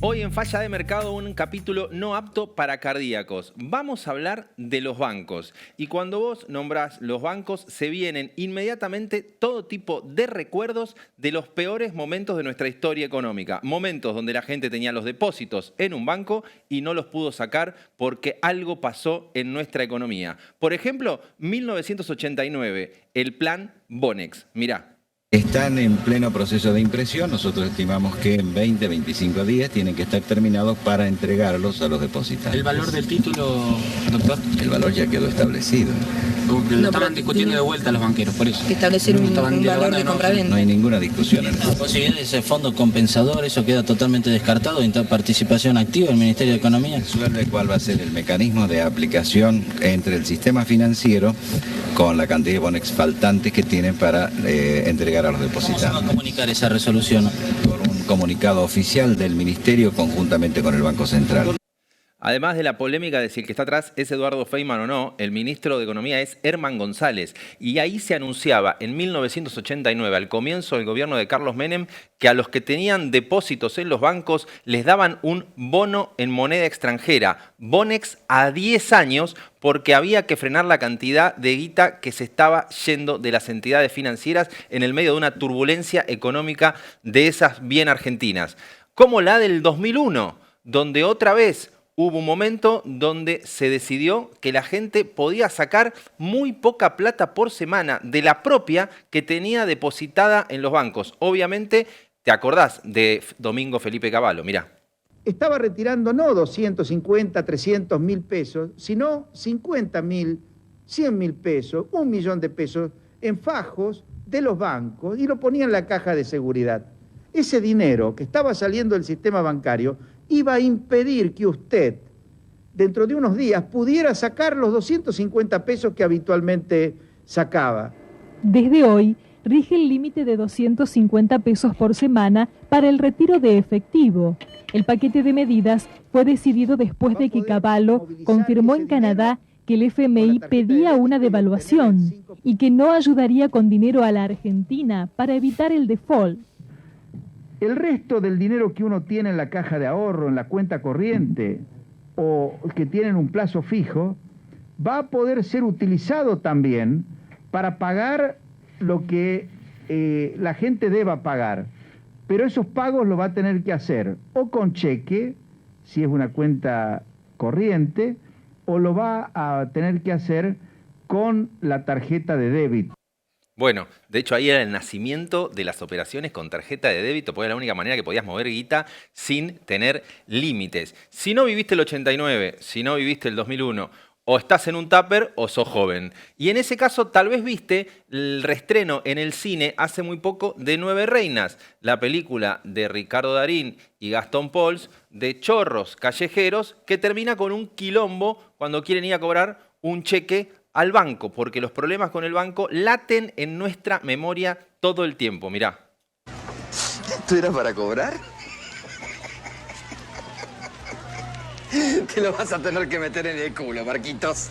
Hoy en Falla de Mercado un capítulo no apto para cardíacos. Vamos a hablar de los bancos. Y cuando vos nombrás los bancos, se vienen inmediatamente todo tipo de recuerdos de los peores momentos de nuestra historia económica. Momentos donde la gente tenía los depósitos en un banco y no los pudo sacar porque algo pasó en nuestra economía. Por ejemplo, 1989, el plan Bonex. Mirá. Están en pleno proceso de impresión. Nosotros estimamos que en 20-25 días tienen que estar terminados para entregarlos a los depositantes. ¿El valor del título, doctor? El valor ya quedó establecido. Lo estaban discutiendo de vuelta los banqueros, por eso. Que establecer un valor de compra-venta. No hay ninguna discusión en eso. La posibilidad de ese fondo compensador, eso queda totalmente descartado. ¿En participación activa del Ministerio de Economía? Resuelve cuál va a ser el mecanismo de aplicación entre el sistema financiero con la cantidad de bonex faltantes que tienen para entregar a los depositantes. ¿Cómo se va a comunicar esa resolución? Por un comunicado oficial del Ministerio conjuntamente con el Banco Central. Además de la polémica de si el que está atrás es Eduardo Feynman o no, el ministro de Economía es Herman González. Y ahí se anunciaba en 1989, al comienzo del gobierno de Carlos Menem, que a los que tenían depósitos en los bancos les daban un bono en moneda extranjera, Bonex a 10 años, porque había que frenar la cantidad de guita que se estaba yendo de las entidades financieras en el medio de una turbulencia económica de esas bien argentinas. Como la del 2001, donde otra vez hubo un momento donde se decidió que la gente podía sacar muy poca plata por semana de la propia que tenía depositada en los bancos. Obviamente, te acordás de Domingo Felipe Cavallo, mirá. Estaba retirando no 250, 300 mil pesos, sino 50 mil, 100 mil pesos, 1 millón de pesos en fajos de los bancos y lo ponía en la caja de seguridad. Ese dinero que estaba saliendo del sistema bancario iba a impedir que usted, dentro de unos días, pudiera sacar los 250 pesos que habitualmente sacaba. Desde hoy, rige el límite de 250 pesos por semana para el retiro de efectivo. El paquete de medidas fue decidido después de que Cavallo confirmó en Canadá que el FMI pedía una devaluación y que no ayudaría con dinero a la Argentina para evitar el default. El resto del dinero que uno tiene en la caja de ahorro, en la cuenta corriente, o que tienen un plazo fijo, va a poder ser utilizado también para pagar lo que la gente deba pagar. Pero esos pagos lo va a tener que hacer o con cheque, si es una cuenta corriente, o lo va a tener que hacer con la tarjeta de débito. Bueno, de hecho ahí era el nacimiento de las operaciones con tarjeta de débito, porque era la única manera que podías mover guita sin tener límites. Si no viviste el 89, si no viviste el 2001, o estás en un tupper o sos joven. Y en ese caso tal vez viste el reestreno en el cine hace muy poco de Nueve Reinas, la película de Ricardo Darín y Gastón Pauls de chorros callejeros que termina con un quilombo cuando quieren ir a cobrar un cheque al banco, porque los problemas con el banco laten en nuestra memoria todo el tiempo. Mirá. ¿Esto era para cobrar? Te lo vas a tener que meter en el culo, Marquitos.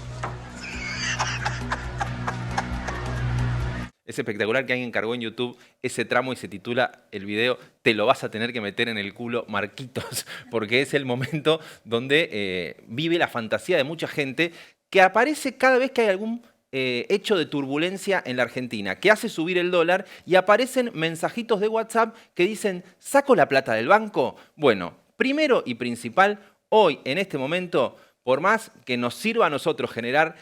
Es espectacular que alguien cargó en YouTube ese tramo y se titula el video "Te lo vas a tener que meter en el culo, Marquitos", porque es el momento donde vive la fantasía de mucha gente que aparece cada vez que hay algún hecho de turbulencia en la Argentina, que hace subir el dólar y aparecen mensajitos de WhatsApp que dicen ¿saco la plata del banco? Bueno, primero y principal, hoy, en este momento, por más que nos sirva a nosotros generar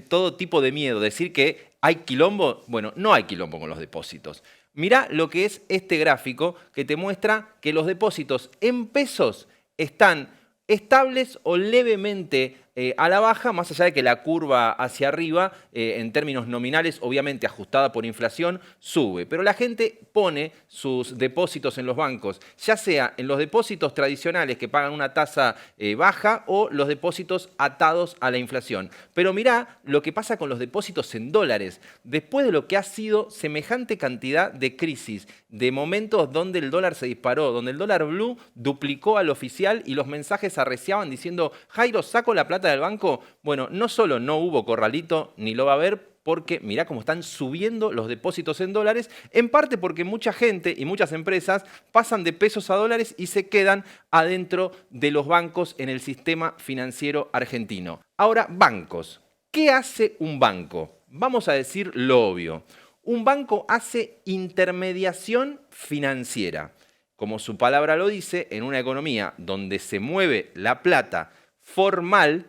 todo tipo de miedo, decir que hay quilombo, bueno, no hay quilombo con los depósitos. Mirá lo que es este gráfico que te muestra que los depósitos en pesos están estables o levemente a la baja, más allá de que la curva hacia arriba, en términos nominales, obviamente ajustada por inflación, sube. Pero la gente pone sus depósitos en los bancos, ya sea en los depósitos tradicionales que pagan una tasa baja o los depósitos atados a la inflación. Pero mirá lo que pasa con los depósitos en dólares. Después de lo que ha sido semejante cantidad de crisis, de momentos donde el dólar se disparó, donde el dólar blue duplicó al oficial y los mensajes arreciaban diciendo, Jairo, ¿saco la plata del banco? Bueno, no solo no hubo corralito, ni lo va a haber, porque mirá cómo están subiendo los depósitos en dólares, en parte porque mucha gente y muchas empresas pasan de pesos a dólares y se quedan adentro de los bancos en el sistema financiero argentino. Ahora, bancos. ¿Qué hace un banco? Vamos a decir lo obvio. Un banco hace intermediación financiera. Como su palabra lo dice, en una economía donde se mueve la plata formal,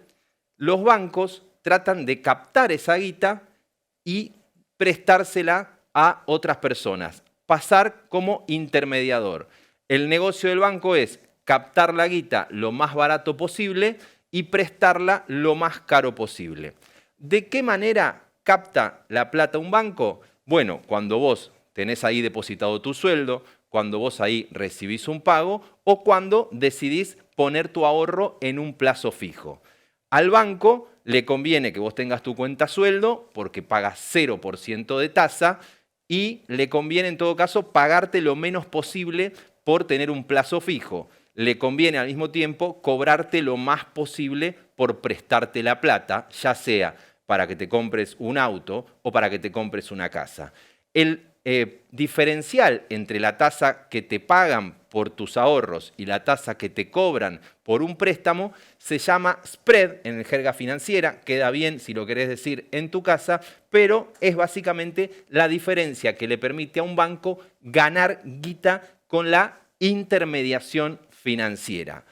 los bancos tratan de captar esa guita y prestársela a otras personas, pasar como intermediador. El negocio del banco es captar la guita lo más barato posible y prestarla lo más caro posible. ¿De qué manera capta la plata un banco? Bueno, cuando vos tenés ahí depositado tu sueldo, cuando vos ahí recibís un pago o cuando decidís poner tu ahorro en un plazo fijo. Al banco le conviene que vos tengas tu cuenta sueldo porque pagas 0% de tasa y le conviene en todo caso pagarte lo menos posible por tener un plazo fijo. Le conviene al mismo tiempo cobrarte lo más posible por prestarte la plata, ya sea para que te compres un auto o para que te compres una casa. El diferencial entre la tasa que te pagan por tus ahorros y la tasa que te cobran por un préstamo se llama spread en el jerga financiera, queda bien si lo querés decir en tu casa, pero es básicamente la diferencia que le permite a un banco ganar guita con la intermediación financiera.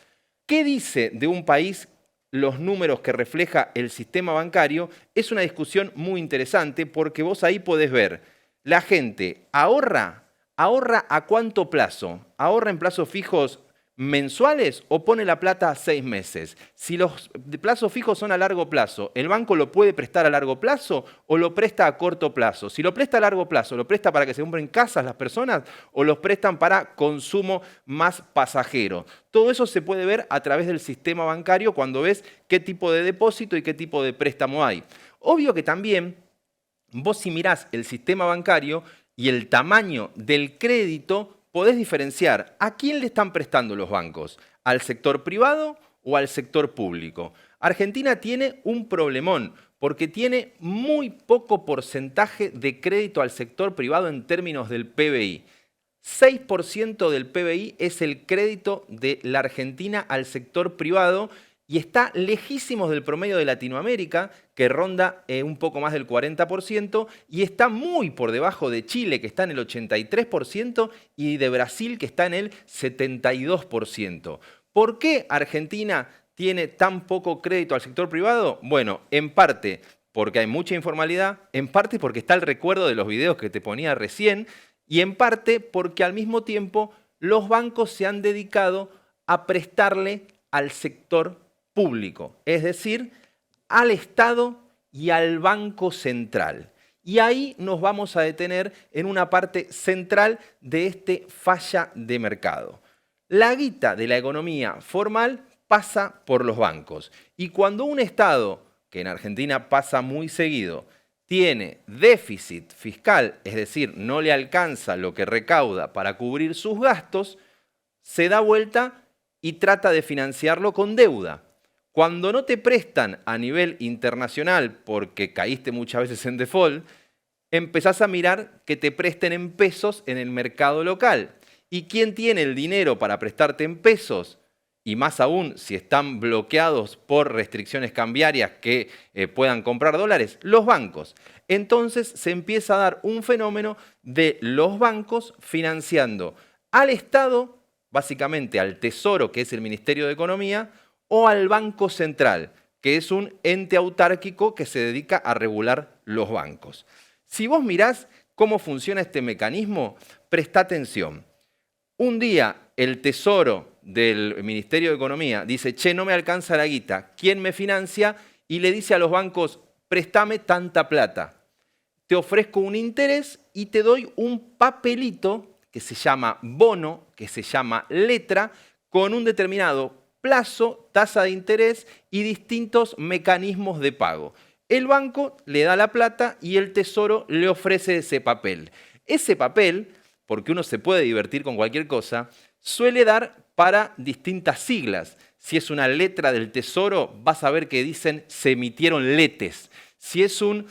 ¿Qué dice de un país los números que refleja el sistema bancario? Es una discusión muy interesante porque vos ahí podés ver, la gente ahorra ¿a cuánto plazo? ¿Ahorra en plazos fijos mensuales o pone la plata a 6 meses? Si los plazos fijos son a largo plazo, ¿el banco lo puede prestar a largo plazo o lo presta a corto plazo? Si lo presta a largo plazo, ¿lo presta para que se compren casas las personas o los prestan para consumo más pasajero? Todo eso se puede ver a través del sistema bancario cuando ves qué tipo de depósito y qué tipo de préstamo hay. Obvio que también vos si mirás el sistema bancario y el tamaño del crédito, podés diferenciar a quién le están prestando los bancos, al sector privado o al sector público. Argentina tiene un problemón porque tiene muy poco porcentaje de crédito al sector privado en términos del PBI. 6% del PBI es el crédito de la Argentina al sector privado y está lejísimos del promedio de Latinoamérica, que ronda un poco más del 40%, y está muy por debajo de Chile, que está en el 83%, y de Brasil, que está en el 72%. ¿Por qué Argentina tiene tan poco crédito al sector privado? Bueno, en parte porque hay mucha informalidad, en parte porque está el recuerdo de los videos que te ponía recién, y en parte porque al mismo tiempo los bancos se han dedicado a prestarle al sector público, es decir, al Estado y al Banco Central. Y ahí nos vamos a detener en una parte central de este falla de mercado. La guita de la economía formal pasa por los bancos. Y cuando un Estado, que en Argentina pasa muy seguido, tiene déficit fiscal, es decir, no le alcanza lo que recauda para cubrir sus gastos, se da vuelta y trata de financiarlo con deuda. Cuando no te prestan a nivel internacional porque caíste muchas veces en default, empezás a mirar que te presten en pesos en el mercado local. ¿Y quién tiene el dinero para prestarte en pesos? Y más aún si están bloqueados por restricciones cambiarias que puedan comprar dólares, los bancos. Entonces se empieza a dar un fenómeno de los bancos financiando al Estado, básicamente al Tesoro, que es el Ministerio de Economía, o al Banco Central, que es un ente autárquico que se dedica a regular los bancos. Si vos mirás cómo funciona este mecanismo, presta atención. Un día el Tesoro del Ministerio de Economía dice, che, no me alcanza la guita, ¿quién me financia? Y le dice a los bancos, préstame tanta plata. Te ofrezco un interés y te doy un papelito que se llama bono, que se llama letra, con un determinado plazo, tasa de interés y distintos mecanismos de pago. El banco le da la plata y el Tesoro le ofrece ese papel. Ese papel, porque uno se puede divertir con cualquier cosa, suele dar para distintas siglas. Si es una letra del Tesoro, vas a ver que dicen se emitieron letes. Si es un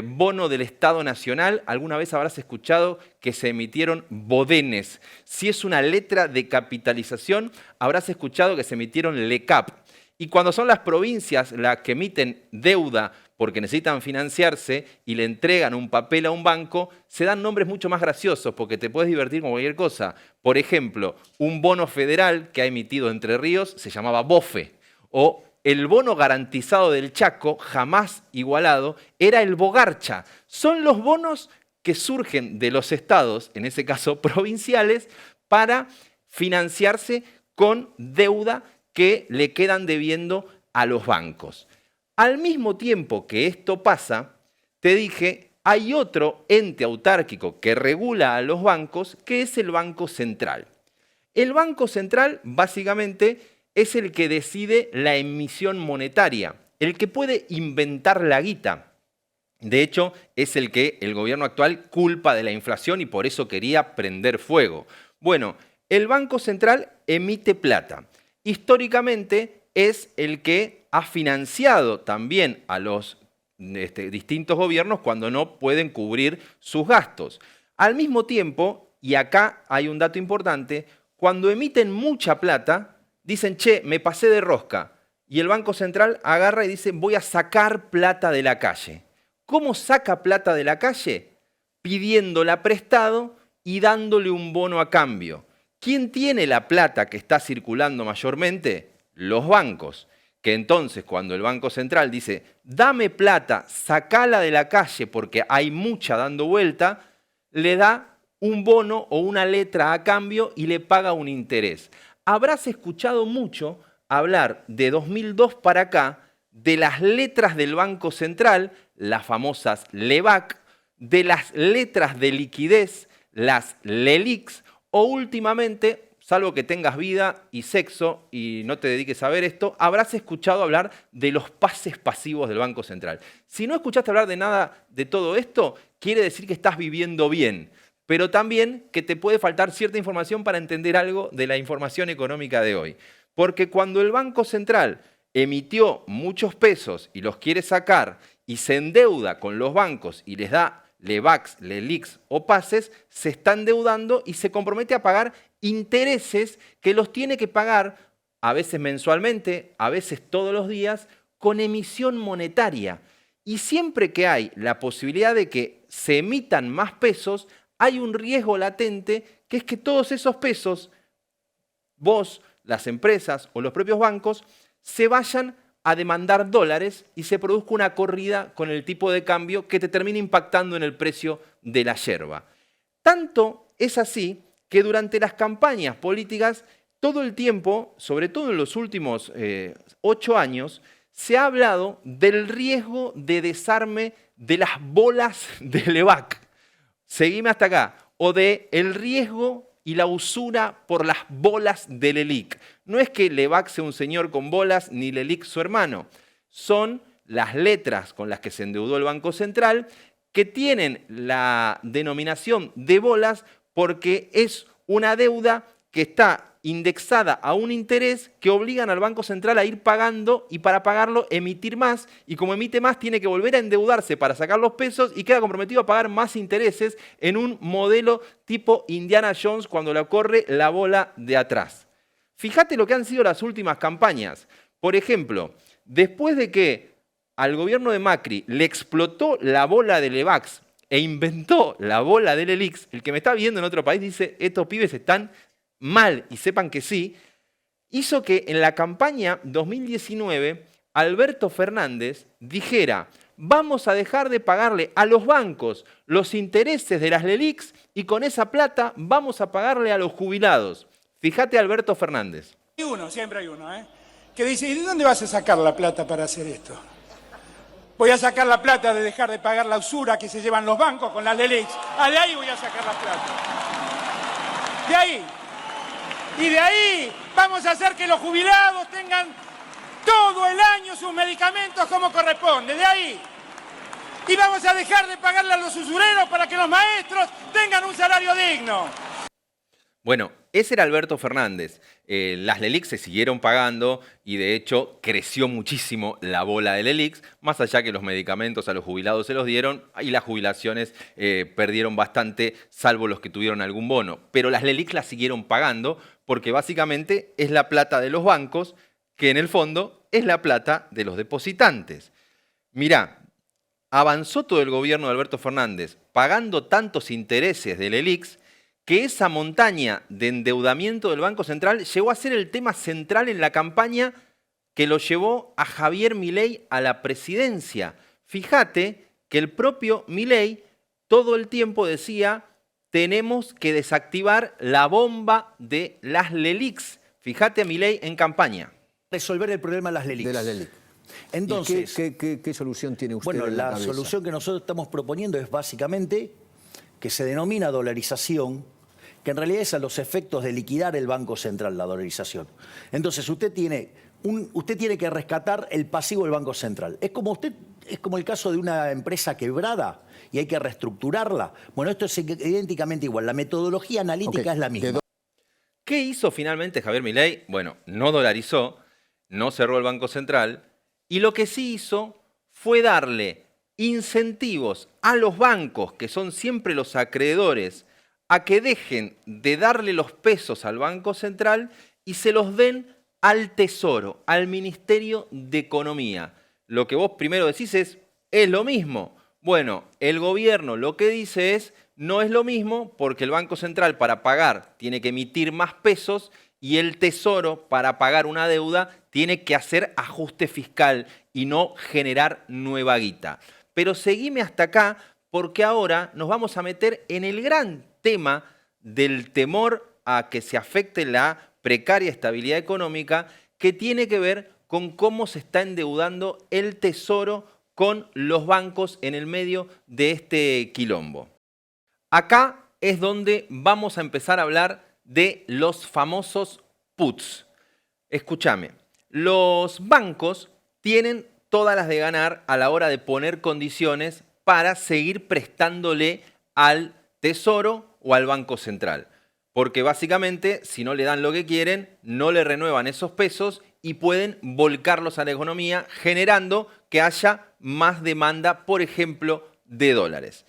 bono del Estado Nacional, alguna vez habrás escuchado que se emitieron bodenes. Si es una letra de capitalización, habrás escuchado que se emitieron LECAP. Y cuando son las provincias las que emiten deuda porque necesitan financiarse y le entregan un papel a un banco, se dan nombres mucho más graciosos porque te puedes divertir con cualquier cosa. Por ejemplo, un bono federal que ha emitido Entre Ríos se llamaba BOFE, o el bono garantizado del Chaco, jamás igualado, era el Bogarcha. Son los bonos que surgen de los estados, en ese caso provinciales, para financiarse con deuda que le quedan debiendo a los bancos. Al mismo tiempo que esto pasa, te dije, hay otro ente autárquico que regula a los bancos, que es el Banco Central. El Banco Central, básicamente, es el que decide la emisión monetaria, el que puede inventar la guita. De hecho, es el que el gobierno actual culpa de la inflación y por eso quería prender fuego. Bueno, el Banco Central emite plata. Históricamente es el que ha financiado también a los distintos gobiernos cuando no pueden cubrir sus gastos. Al mismo tiempo, y acá hay un dato importante, cuando emiten mucha plata, dicen, che, me pasé de rosca. Y el Banco Central agarra y dice, voy a sacar plata de la calle. ¿Cómo saca plata de la calle? Pidiéndola prestado y dándole un bono a cambio. ¿Quién tiene la plata que está circulando mayormente? Los bancos. Que entonces cuando el Banco Central dice, dame plata, sacala de la calle porque hay mucha dando vuelta, le da un bono o una letra a cambio y le paga un interés. Habrás escuchado mucho hablar de 2002 para acá de las letras del Banco Central, las famosas LEBAC, de las letras de liquidez, las LELIQs, o últimamente, salvo que tengas vida y sexo y no te dediques a ver esto, habrás escuchado hablar de los pases pasivos del Banco Central. Si no escuchaste hablar de nada de todo esto, quiere decir que estás viviendo bien, pero también que te puede faltar cierta información para entender algo de la información económica de hoy. Porque cuando el Banco Central emitió muchos pesos y los quiere sacar y se endeuda con los bancos y les da LEBACs, LELIQs o pases, se está endeudando y se compromete a pagar intereses que los tiene que pagar a veces mensualmente, a veces todos los días, con emisión monetaria. Y siempre que hay la posibilidad de que se emitan más pesos, hay un riesgo latente, que es que todos esos pesos, vos, las empresas o los propios bancos, se vayan a demandar dólares y se produzca una corrida con el tipo de cambio que te termina impactando en el precio de la yerba. Tanto es así que durante las campañas políticas, todo el tiempo, sobre todo en los últimos 8 años, se ha hablado del riesgo de desarme de las bolas de LEBAC. Seguime hasta acá. O de el riesgo y la usura por las bolas de LELIQ. No es que LEBAC sea un señor con bolas ni LELIQ su hermano. Son las letras con las que se endeudó el Banco Central que tienen la denominación de bolas porque es una deuda que está indexada a un interés que obligan al Banco Central a ir pagando y para pagarlo emitir más, y como emite más tiene que volver a endeudarse para sacar los pesos y queda comprometido a pagar más intereses en un modelo tipo Indiana Jones cuando le corre la bola de atrás. Fíjate lo que han sido las últimas campañas. Por ejemplo, después de que al gobierno de Macri le explotó la bola de LEBACs e inventó la bola de LELIQs, el que me está viendo en otro país dice, estos pibes están mal, y sepan que sí, hizo que en la campaña 2019 Alberto Fernández dijera, vamos a dejar de pagarle a los bancos los intereses de las LELIQs y con esa plata vamos a pagarle a los jubilados. Fíjate Alberto Fernández. Siempre hay uno, que dice, ¿y de dónde vas a sacar la plata para hacer esto? Voy a sacar la plata de dejar de pagar la usura que se llevan los bancos con las LELIQs. De ahí voy a sacar la plata. De ahí. Y de ahí vamos a hacer que los jubilados tengan todo el año sus medicamentos como corresponde. De ahí. Y vamos a dejar de pagarle a los usureros para que los maestros tengan un salario digno. Bueno, ese era Alberto Fernández. Las LELIQ se siguieron pagando y de hecho creció muchísimo la bola de LELIQ, más allá que los medicamentos a los jubilados se los dieron y las jubilaciones perdieron bastante, salvo los que tuvieron algún bono. Pero las LELIQ las siguieron pagando porque básicamente es la plata de los bancos que en el fondo es la plata de los depositantes. Mirá, avanzó todo el gobierno de Alberto Fernández pagando tantos intereses de LELIQ que esa montaña de endeudamiento del Banco Central llegó a ser el tema central en la campaña que lo llevó a Javier Milei a la presidencia. Fíjate que el propio Milei todo el tiempo decía: tenemos que desactivar la bomba de las LELIQ. Fíjate a Milei en campaña. Resolver el problema de las LELIQ. De las LELIQ. Entonces, ¿Qué solución tiene usted? bueno, en la la cabeza? solución que nosotros estamos proponiendo es básicamente que se denomina dolarización, que en realidad es a los efectos de liquidar el Banco Central, la dolarización. Entonces usted tiene que rescatar el pasivo del Banco Central. Es como el caso de una empresa quebrada y hay que reestructurarla. Bueno, esto es idénticamente igual. La metodología analítica es la misma. ¿Qué hizo finalmente Javier Milei? Bueno, no dolarizó, no cerró el Banco Central y lo que sí hizo fue darle incentivos a los bancos, que son siempre los acreedores, a que dejen de darle los pesos al Banco Central y se los den al Tesoro, al Ministerio de Economía. Lo que vos primero decís es lo mismo. Bueno, el gobierno lo que dice es: no es lo mismo porque el Banco Central para pagar tiene que emitir más pesos y el Tesoro para pagar una deuda tiene que hacer ajuste fiscal y no generar nueva guita. Pero seguime hasta acá porque ahora nos vamos a meter en el gran tema del temor a que se afecte la precaria estabilidad económica, que tiene que ver con cómo se está endeudando el Tesoro con los bancos en el medio de este quilombo. Acá es donde vamos a empezar a hablar de los famosos puts. Escúchame, los bancos tienen todas las de ganar a la hora de poner condiciones para seguir prestándole al Tesoro o al Banco Central. Porque básicamente, si no le dan lo que quieren, no le renuevan esos pesos y pueden volcarlos a la economía, generando que haya más demanda, por ejemplo, de dólares.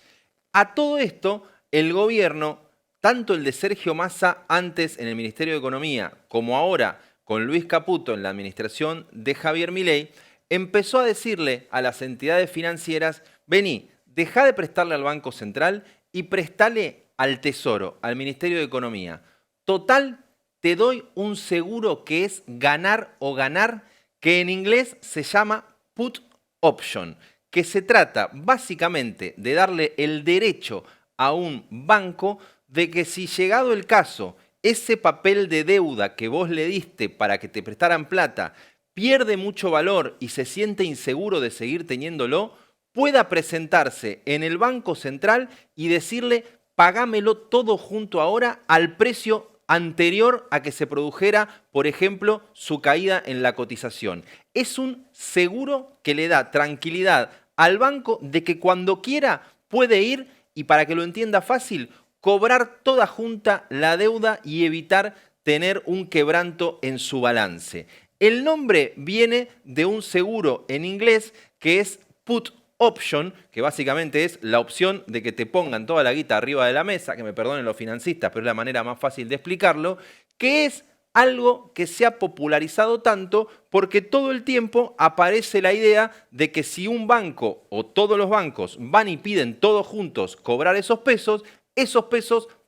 A todo esto, el gobierno, tanto el de Sergio Massa antes en el Ministerio de Economía, como ahora con Luis Caputo en la administración de Javier Milei, empezó a decirle a las entidades financieras: vení, dejá de prestarle al Banco Central y prestale al Tesoro, al Ministerio de Economía. Total, te doy un seguro que es ganar o ganar, que en inglés se llama put option, que se trata básicamente de darle el derecho a un banco de que si llegado el caso, ese papel de deuda que vos le diste para que te prestaran plata pierde mucho valor y se siente inseguro de seguir teniéndolo, pueda presentarse en el Banco Central y decirle: pagámelo todo junto ahora al precio anterior a que se produjera, por ejemplo, su caída en la cotización. Es un seguro que le da tranquilidad al banco de que cuando quiera puede ir y, para que lo entienda fácil, cobrar toda junta la deuda y evitar tener un quebranto en su balance. El nombre viene de un seguro en inglés que es put option, que básicamente es la opción de que te pongan toda la guita arriba de la mesa, que me perdonen los financistas, pero es la manera más fácil de explicarlo, que es algo que se ha popularizado tanto porque todo el tiempo aparece la idea de que si un banco o todos los bancos van y piden todos juntos cobrar esos pesos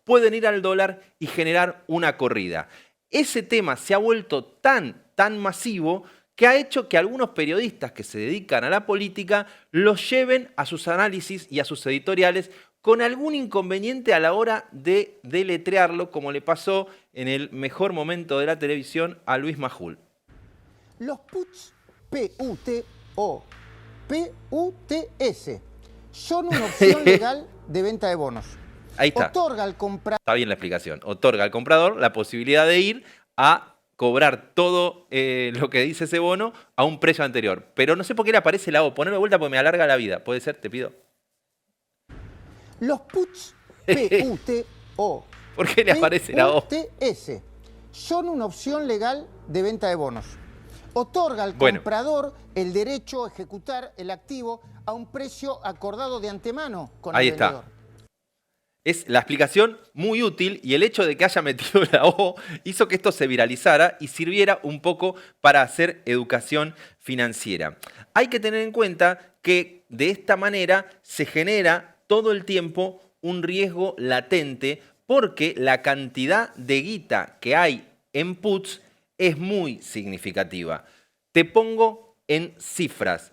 pueden ir al dólar y generar una corrida. Ese tema se ha vuelto tan masivo que ha hecho que algunos periodistas que se dedican a la política los lleven a sus análisis y a sus editoriales con algún inconveniente a la hora de deletrearlo, como le pasó en el mejor momento de la televisión a Luis Majul. Los puts, P-U-T o P-U-T-S, son una opción legal de venta de bonos. Ahí está. Otorga al comprador. Está bien la explicación. Otorga al comprador la posibilidad de ir a cobrar todo lo que dice ese bono a un precio anterior. Pero no sé por qué le aparece la O. Ponerlo de vuelta porque me alarga la vida. ¿Puede ser? Te pido. Los puts, P-U-T o ¿Por qué le aparece la O? PUTS. Son una opción legal de venta de bonos. Otorga al Bueno. comprador el derecho a ejecutar el activo a un precio acordado de antemano con Ahí el está. vendedor. Es la explicación muy útil y el hecho de que haya metido la O hizo que esto se viralizara y sirviera un poco para hacer educación financiera. Hay que tener en cuenta que de esta manera se genera todo el tiempo un riesgo latente porque la cantidad de guita que hay en puts es muy significativa. Te pongo en cifras.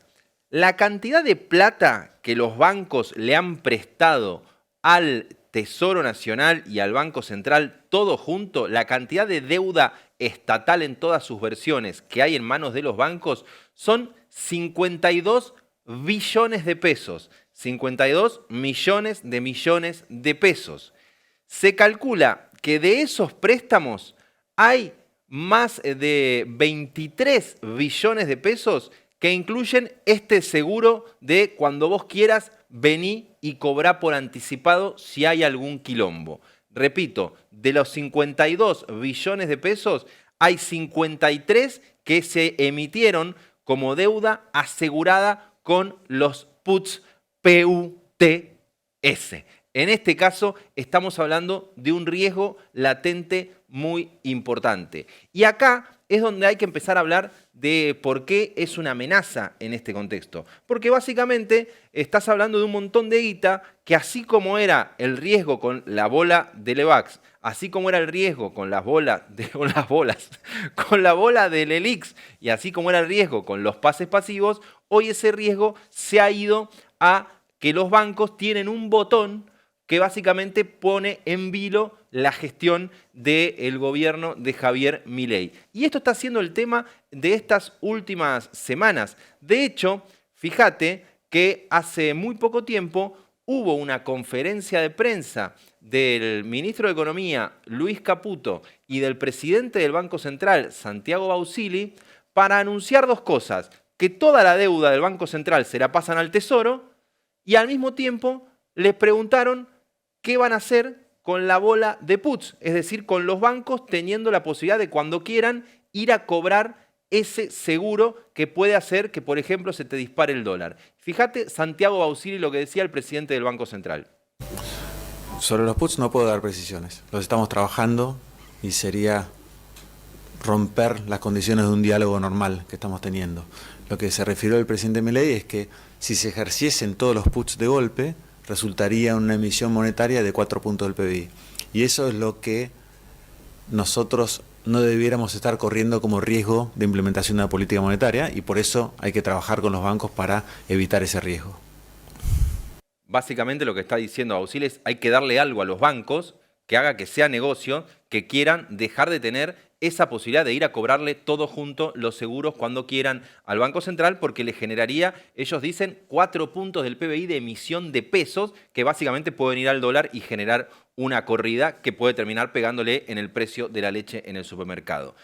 La cantidad de plata que los bancos le han prestado al Tesoro Nacional y al Banco Central, todo junto, la cantidad de deuda estatal en todas sus versiones que hay en manos de los bancos son 52 billones de pesos. 52 millones de pesos. Se calcula que de esos préstamos hay más de 23 billones de pesos que incluyen este seguro de cuando vos quieras, vení y cobrá por anticipado si hay algún quilombo. Repito, de los 52 billones de pesos, hay 53 que se emitieron como deuda asegurada con los puts PUTS. En este caso, estamos hablando de un riesgo latente muy importante. Y acá es donde hay que empezar a hablar de por qué es una amenaza en este contexto. Porque básicamente estás hablando de un montón de guita que así como era el riesgo con la bola de Levax, así como era el riesgo con las bolas, con la bola del Elix y así como era el riesgo con los pases pasivos, hoy ese riesgo se ha ido a que los bancos tienen un botón que básicamente pone en vilo la gestión del gobierno de Javier Milei. Y esto está siendo el tema de estas últimas semanas. De hecho, fíjate que hace muy poco tiempo hubo una conferencia de prensa del ministro de Economía, Luis Caputo, y del presidente del Banco Central, Santiago Bausili, para anunciar dos cosas: que toda la deuda del Banco Central se la pasan al Tesoro, y al mismo tiempo les preguntaron qué van a hacer con la bola de puts, es decir, con los bancos teniendo la posibilidad de cuando quieran ir a cobrar ese seguro que puede hacer que, por ejemplo, se te dispare el dólar. Fíjate, Santiago Bausili, lo que decía el presidente del Banco Central. Sobre los puts no puedo dar precisiones. Los estamos trabajando y sería romper las condiciones de un diálogo normal que estamos teniendo. Lo que se refirió el presidente Milei es que si se ejerciesen todos los puts de golpe, resultaría una emisión monetaria de 4 puntos del PBI. Y eso es lo que nosotros no debiéramos estar corriendo como riesgo de implementación de una política monetaria, y por eso hay que trabajar con los bancos para evitar ese riesgo. Básicamente lo que está diciendo Bausili es hay que darle algo a los bancos que haga que sea negocio, que quieran dejar de tener esa posibilidad de ir a cobrarle todo junto los seguros cuando quieran al Banco Central, porque le generaría, ellos dicen, 4 puntos del PBI de emisión de pesos que básicamente pueden ir al dólar y generar una corrida que puede terminar pegándole en el precio de la leche en el supermercado.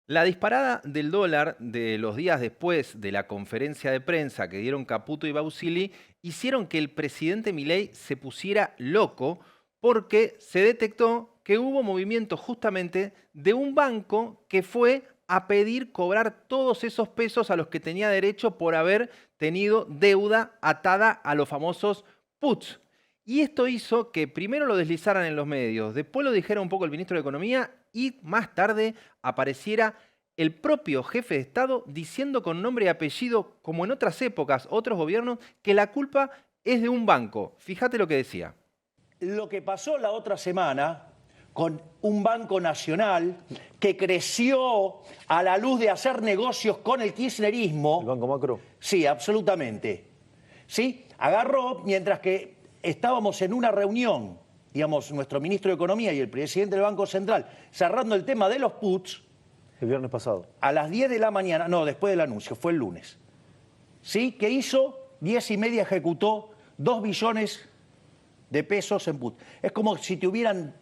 La disparada del dólar de los días después de la conferencia de prensa que dieron Caputo y Bausili hicieron que el presidente Milei se pusiera loco porque se detectó que hubo movimiento justamente de un banco que fue a pedir cobrar todos esos pesos a los que tenía derecho por haber tenido deuda atada a los famosos puts. Y esto hizo que primero lo deslizaran en los medios, después lo dijera un poco el ministro de Economía y más tarde apareciera el propio jefe de Estado diciendo con nombre y apellido, como en otras épocas, otros gobiernos, que la culpa es de un banco. Fíjate lo que decía. Lo que pasó la otra semana con un banco nacional que creció a la luz de hacer negocios con el kirchnerismo. ¿El Banco Macro? Sí, absolutamente. ¿Sí? Agarró, mientras que estábamos en una reunión, digamos, nuestro ministro de Economía y el presidente del Banco Central, cerrando el tema de los puts. El viernes pasado. A las 10 de la mañana, no, después del anuncio, fue el lunes. ¿Sí? ¿Qué hizo? 10:30 ejecutó 2 billones de pesos en put. Es como si te hubieran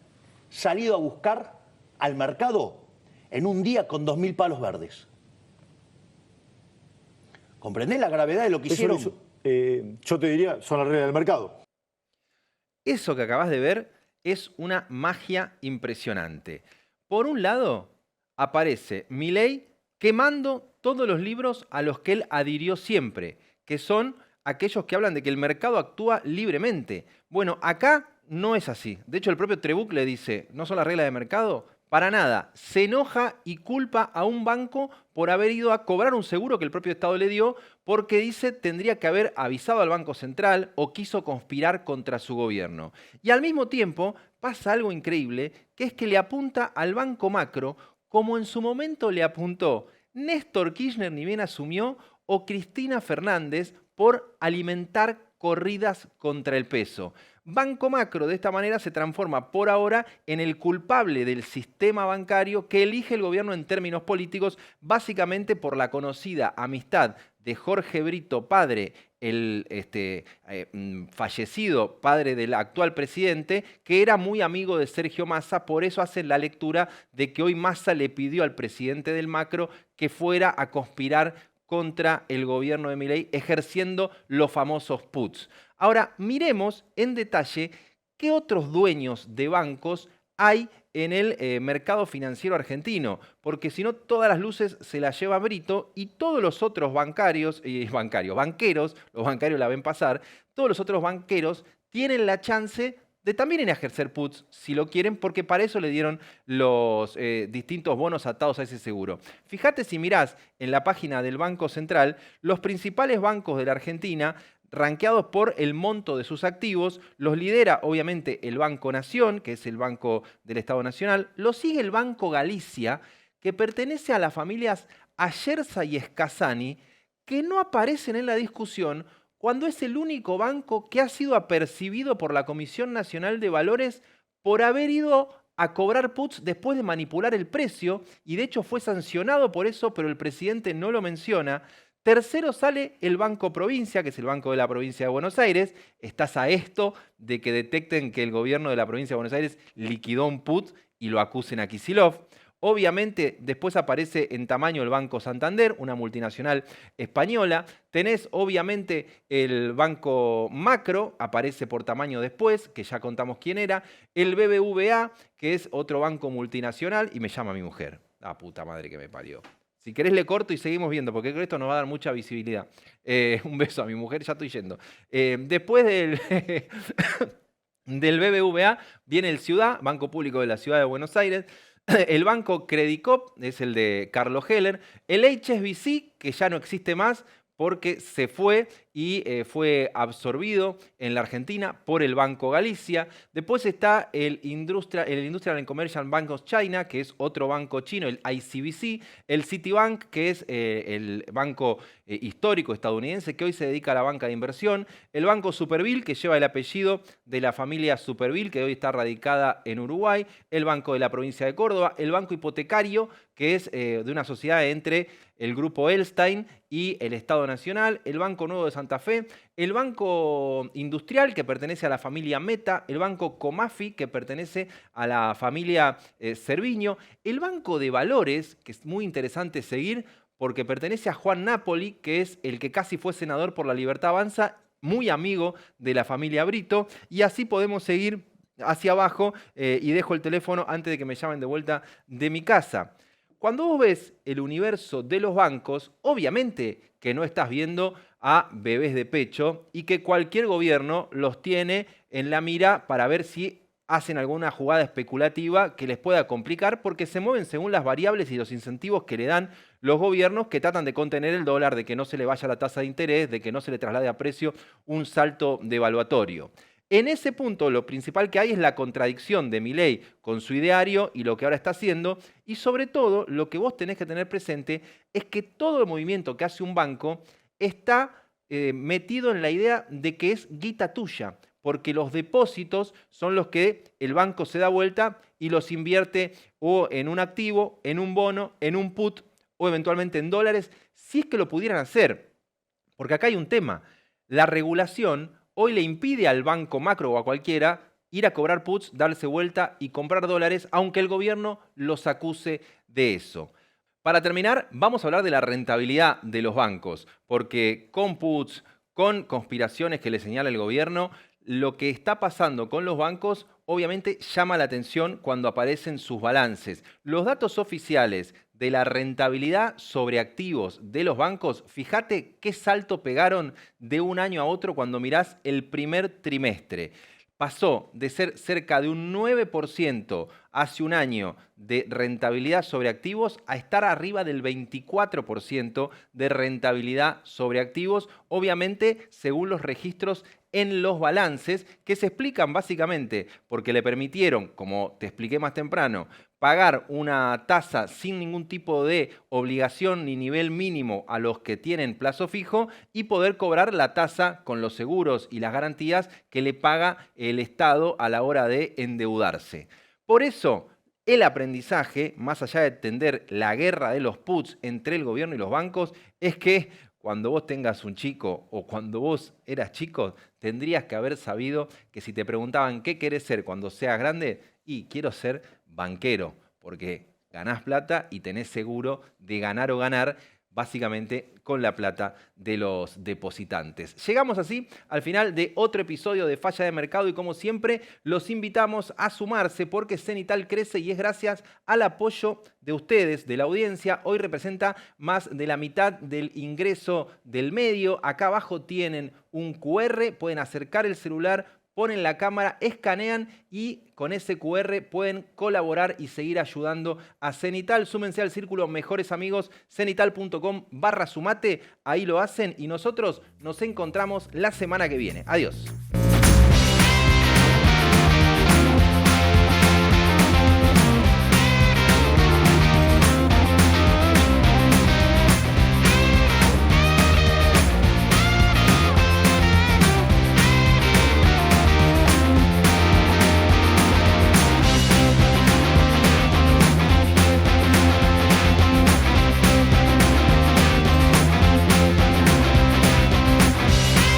salido a buscar al mercado en un día con 2.000 palos verdes. ¿Comprendés la gravedad de lo que hicieron? Yo te diría, son las reglas del mercado. Eso que acabas de ver es una magia impresionante. Por un lado, aparece Milei quemando todos los libros a los que él adhirió siempre, que son aquellos que hablan de que el mercado actúa libremente. Bueno, acá no es así. De hecho, el propio Trebuch le dice, ¿no son las reglas de mercado? Para nada. Se enoja y culpa a un banco por haber ido a cobrar un seguro que el propio Estado le dio porque dice tendría que haber avisado al Banco Central o quiso conspirar contra su gobierno. Y al mismo tiempo pasa algo increíble, que es que le apunta al Banco Macro como en su momento le apuntó Néstor Kirchner ni bien asumió o Cristina Fernández por alimentar corridas contra el peso. Banco Macro de esta manera se transforma por ahora en el culpable del sistema bancario que elige el gobierno en términos políticos, básicamente por la conocida amistad de Jorge Brito, padre, el fallecido padre del actual presidente, que era muy amigo de Sergio Massa. Por eso hacen la lectura de que hoy Massa le pidió al presidente del Macro que fuera a conspirar contra el gobierno de Milei, ejerciendo los famosos puts. Ahora, miremos en detalle qué otros dueños de bancos hay en el mercado financiero argentino, porque si no todas las luces se las lleva Brito y todos los otros banqueros, los bancarios la ven pasar, todos los otros banqueros tienen la chance de también en ejercer puts si lo quieren, porque para eso le dieron los distintos bonos atados a ese seguro. Fíjate si mirás en la página del Banco Central, los principales bancos de la Argentina, rankeados por el monto de sus activos, los lidera obviamente el Banco Nación, que es el banco del Estado Nacional, lo sigue el Banco Galicia, que pertenece a las familias Ayerza y Escasani, que no aparecen en la discusión cuando es el único banco que ha sido apercibido por la Comisión Nacional de Valores por haber ido a cobrar puts después de manipular el precio, y de hecho fue sancionado por eso, pero el presidente no lo menciona. Tercero sale el Banco Provincia, que es el Banco de la Provincia de Buenos Aires. Estás a esto de que detecten que el gobierno de la Provincia de Buenos Aires liquidó un put y lo acusen a Kicillof. Obviamente, después aparece en tamaño el Banco Santander, una multinacional española. Tenés, obviamente, el Banco Macro, aparece por tamaño después, que ya contamos quién era. El BBVA, que es otro banco multinacional, y me llama mi mujer. La puta madre que me parió. Si querés le corto y seguimos viendo, porque creo que esto nos va a dar mucha visibilidad. Un beso a mi mujer, ya estoy yendo. Después del BBVA viene el Ciudad, Banco Público de la Ciudad de Buenos Aires. El Banco Credicop es el de Carlos Heller. El HSBC, que ya no existe más porque se fue y fue absorbido en la Argentina por el Banco Galicia. Después está el Industrial and Commercial Bank of China, que es otro banco chino, el ICBC. El Citibank, que es el banco histórico estadounidense, que hoy se dedica a la banca de inversión. El Banco Superville, que lleva el apellido de la familia Superville, que hoy está radicada en Uruguay. El Banco de la Provincia de Córdoba. El Banco Hipotecario, que es de una sociedad entre el Grupo Elstein y el Estado Nacional. El Banco Nuevo de Santa Fe, el Banco Industrial, que pertenece a la familia Meta, el Banco Comafi, que pertenece a la familia Cerviño, el Banco de Valores, que es muy interesante seguir porque pertenece a Juan Napoli, que es el que casi fue senador por La Libertad Avanza, muy amigo de la familia Brito, y así podemos seguir hacia abajo y dejo el teléfono antes de que me llamen de vuelta de mi casa. Cuando vos ves el universo de los bancos, obviamente que no estás viendo a bebés de pecho y que cualquier gobierno los tiene en la mira para ver si hacen alguna jugada especulativa que les pueda complicar, porque se mueven según las variables y los incentivos que le dan los gobiernos, que tratan de contener el dólar, de que no se le vaya la tasa de interés, de que no se le traslade a precio un salto devaluatorio. En ese punto lo principal que hay es la contradicción de Milei con su ideario y lo que ahora está haciendo, y sobre todo lo que vos tenés que tener presente es que todo el movimiento que hace un banco está metido en la idea de que es guita tuya, porque los depósitos son los que el banco se da vuelta y los invierte o en un activo, en un bono, en un put o eventualmente en dólares, si es que lo pudieran hacer. Porque acá hay un tema, la regulación hoy le impide al Banco Macro o a cualquiera ir a cobrar puts, darse vuelta y comprar dólares, aunque el gobierno los acuse de eso. Para terminar, vamos a hablar de la rentabilidad de los bancos, porque con puts, con conspiraciones que le señala el gobierno, lo que está pasando con los bancos obviamente llama la atención cuando aparecen sus balances. Los datos oficiales de la rentabilidad sobre activos de los bancos, fíjate qué salto pegaron de un año a otro cuando mirás el primer trimestre. Pasó de ser cerca de un 9% hace un año de rentabilidad sobre activos a estar arriba del 24% de rentabilidad sobre activos, obviamente según los registros en los balances, que se explican básicamente porque le permitieron, como te expliqué más temprano, pagar una tasa sin ningún tipo de obligación ni nivel mínimo a los que tienen plazo fijo y poder cobrar la tasa con los seguros y las garantías que le paga el Estado a la hora de endeudarse. Por eso, el aprendizaje, más allá de entender la guerra de los puts entre el gobierno y los bancos, es que cuando vos tengas un chico o cuando vos eras chico, tendrías que haber sabido que si te preguntaban qué querés ser cuando seas grande, y quiero ser banquero, porque ganás plata y tenés seguro de ganar o ganar, básicamente con la plata de los depositantes. Llegamos así al final de otro episodio de Falla de Mercado y como siempre los invitamos a sumarse porque Cenital crece y es gracias al apoyo de ustedes, de la audiencia. Hoy representa más de la mitad del ingreso del medio. Acá abajo tienen un QR, pueden acercar el celular, ponen la cámara, escanean y con ese QR pueden colaborar y seguir ayudando a Cenital. Súmense al círculo Mejores Amigos, cenital.com/sumate. Ahí lo hacen y nosotros nos encontramos la semana que viene. Adiós.